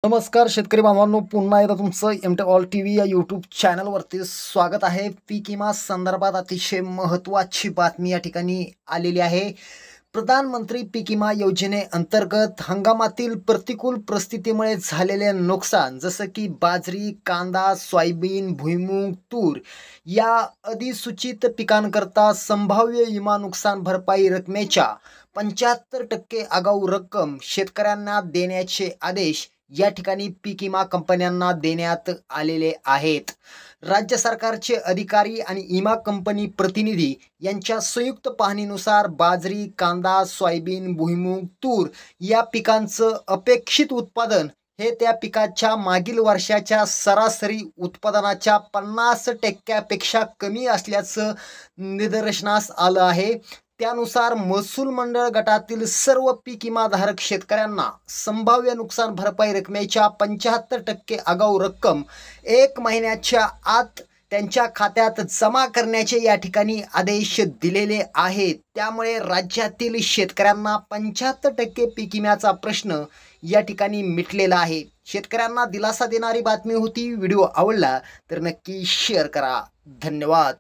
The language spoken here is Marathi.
नमस्कार शेतकरी बांधवांनो, पुन्हा एकदा तुमचं एमटेक ऑल टीव्ही या यूट्यूब चॅनलवरती स्वागत आहे। पीक विमा संदर्भात अतिशय महत्त्वाची बातमी या ठिकाणी आलेली आहे। प्रधानमंत्री पीक विमा योजनेअंतर्गत हंगामातील प्रतिकूल परिस्थितीमुळे झालेले नुकसान जसं की बाजरी, कांदा, सोयाबीन, भुईमूग, तूर या अधिसूचित पिकांकरता संभाव्य विमा नुकसान भरपाई रकमेच्या 75% आगाऊ रक्कम शेतकऱ्यांना देण्याचे आदेश या ठिकाणी पीक विमा कंपन्यांना देण्यात आलेले आहेत। राज्य सरकारचे अधिकारी आणि विमा कंपनी प्रतिनिधी यांच्या संयुक्त पाहणीनुसार बाजरी, कांदा, सोयाबीन, भुईमूग, तूर या पिकांचं अपेक्षित उत्पादन हे त्या पिकाच्या मागील वर्षाच्या सरासरी उत्पादनाच्या 50% कमी असल्याचं निदर्शनास आलं आहे। त्यानुसार महसूल मंडळ गटातील सर्व पीक विमाधारक शेतकऱ्यांना संभाव्य नुकसान भरपाई रकमेच्या 75% आगाऊ रक्कम 1 महिन्याच्या आत त्यांच्या खात्यात जमा करण्याचे या ठिकाणी आदेश दिलेले आहेत। त्यामुळे राज्यातील शेतकऱ्यांना 75% पीक विम्याचा प्रश्न या ठिकाणी मिटलेला आहे। शेतकऱ्यांना दिलासा देणारी बातमी होती। व्हिडिओ आवडला तर नक्की शेअर करा। धन्यवाद।